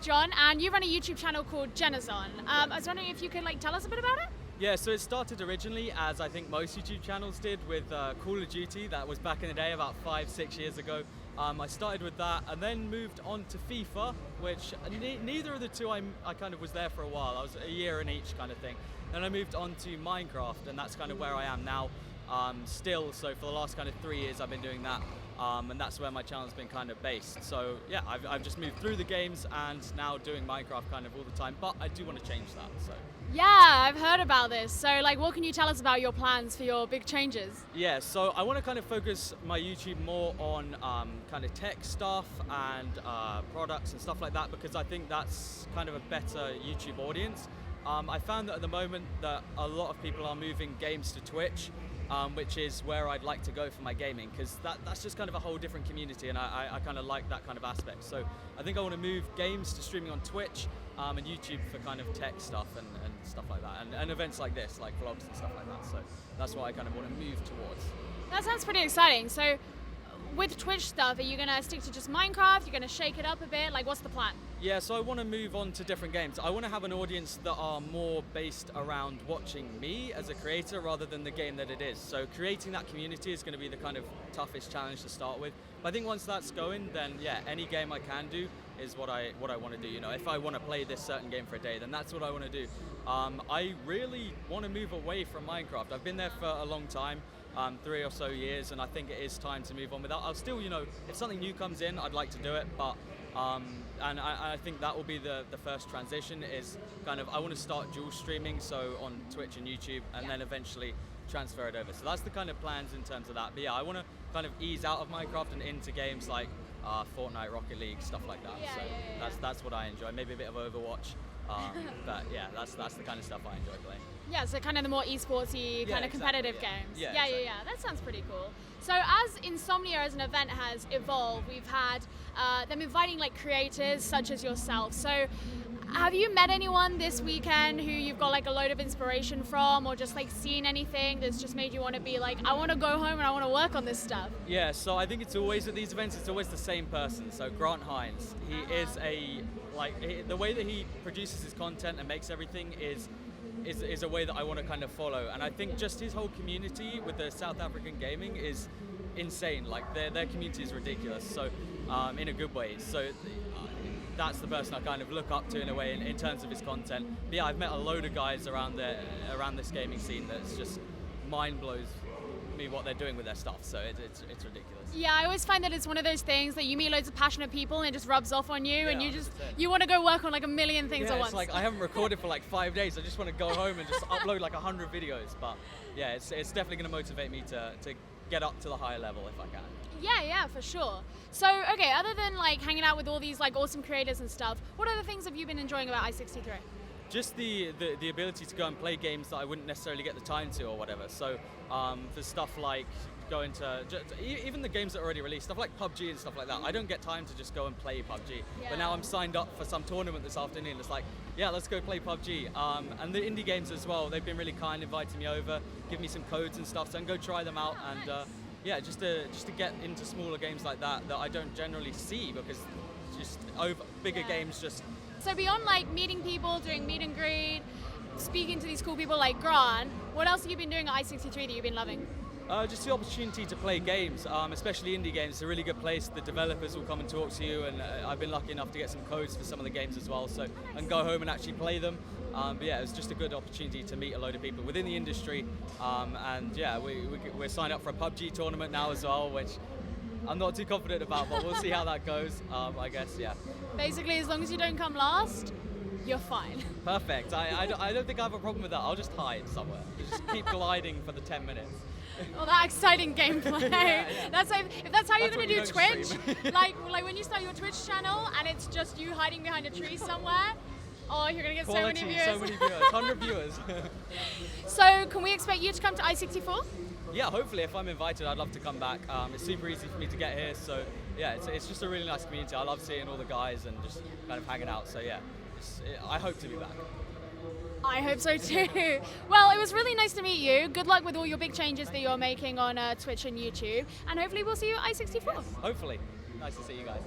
John, and you run a YouTube channel called Generzon. I was wondering if you could tell us a bit about it? Yeah, so it started originally as I think most YouTube channels did with Call of Duty. That was back in the day, about 5-6 years ago. I started with that and then moved on to FIFA, which neither of the two I kind of was there for a while. I was a year in each kind of thing. Then I moved on to Minecraft, and that's kind of where I am now. Still, so for the last kind of 3 years I've been doing that, and that's where my channel's been kind of based. So yeah, I've just moved through the games and now doing Minecraft kind of all the time, but I do want to change that. So yeah, I've heard about this. So what can you tell us about your plans for your big changes? yeah, so I want to kind of focus my YouTube more on kind of tech stuff and products and stuff like that, because I think that's kind of a better YouTube audience. I found that at the moment that a lot of people are moving games to Twitch, which is where I'd like to go for my gaming, because that's just kind of a whole different community, and I kind of like that kind of aspect. So I think I want to move games to streaming on Twitch and YouTube for kind of tech stuff and stuff like that, and events like this, like vlogs and stuff like that. So that's what I kind of want to move towards. That sounds pretty exciting. So with Twitch stuff, are you going to stick to just Minecraft? You're going to shake it up a bit? What's the plan? Yeah, so I want to move on to different games. I want to have an audience that are more based around watching me as a creator rather than the game that it is. So creating that community is going to be the kind of toughest challenge to start with. But I think once that's going, then yeah, any game I can do is what I want to do. You know, if I want to play this certain game for a day, then that's what I want to do. I really want to move away from Minecraft. I've been there for a long time. 3 or so years, and I think it is time to move on with that. I'll still, if something new comes in, I'd like to do it, but and I think that will be the first transition, is kind of I want to start dual streaming, so on Twitch and YouTube, and then eventually transfer it over. So that's the kind of plans in terms of that. But yeah, I want to kind of ease out of Minecraft and into games like Fortnite, Rocket League, stuff like that. That's what I enjoy. Maybe a bit of Overwatch. But yeah, that's the kind of stuff I enjoy playing. Yeah, so kind of the more esportsy, kind of competitive games. Yeah, exactly. That sounds pretty cool. So as Insomnia as an event has evolved, we've had them inviting creators such as yourself. So have you met anyone this weekend who you've got a load of inspiration from, or just seen anything that's just made you want to be I want to go home and I want to work on this stuff? Yeah, so I think it's always at these events, it's always the same person. So Grant Hines, he is the way that he produces his content and makes everything is a way that I want to kind of follow. And I think just his whole community with the South African gaming is insane. Their community is ridiculous, so in a good way. So that's the person I kind of look up to in a way in terms of his content. But yeah, I've met a load of guys around this gaming scene that's just mind blows me what they're doing with their stuff. So it's ridiculous. Yeah, I always find that it's one of those things that you meet loads of passionate people and it just rubs off on you, and you want to go work on a million things at once. It's I haven't recorded for 5 days. I just want to go home and just upload 100 videos. But yeah, it's definitely going to motivate me to get up to the higher level if I can. Yeah, for sure. So, okay, other than hanging out with all these awesome creators and stuff, what other things have you been enjoying about i63? Just the ability to go and play games that I wouldn't necessarily get the time to or whatever. So for stuff like going to even the games that are already released, stuff like PUBG and stuff like that, I don't get time to just go and play PUBG. Yeah. But now I'm signed up for some tournament this afternoon. It's yeah, let's go play PUBG. And the indie games as well, they've been really kind, inviting me over, giving me some codes and stuff, so I can go try them out. Oh, nice. And yeah, just to get into smaller games like that I don't generally see, because just bigger games just. So beyond meeting people, doing meet and greet, speaking to these cool people like Grant, what else have you been doing at i63 that you've been loving? Just the opportunity to play games, especially indie games. It's a really good place. The developers will come and talk to you, and I've been lucky enough to get some codes for some of the games as well, so and go home and actually play them. But yeah, it was just a good opportunity to meet a load of people within the industry, and yeah, we're signed up for a PUBG tournament now as well, which I'm not too confident about, but we'll see how that goes. I guess, yeah. Basically, as long as you don't come last, you're fine. Perfect. I don't think I have a problem with that. I'll just hide somewhere. Just keep gliding for the 10 minutes. Well, that exciting gameplay. Yeah. If that's how you're going to do Twitch, like when you start your Twitch channel and it's just you hiding behind a tree somewhere, oh, you're going to get Quality, so many viewers. So many viewers, 100 viewers. So can we expect you to come to i64? Yeah, hopefully. If I'm invited, I'd love to come back. It's super easy for me to get here, so yeah, it's just a really nice community. I love seeing all the guys and just kind of hanging out, so yeah, I hope to be back. I hope so too. Well, it was really nice to meet you. Good luck with all your big changes that you're making on Twitch and YouTube, and hopefully we'll see you at i64. Yes, hopefully. Nice to see you guys.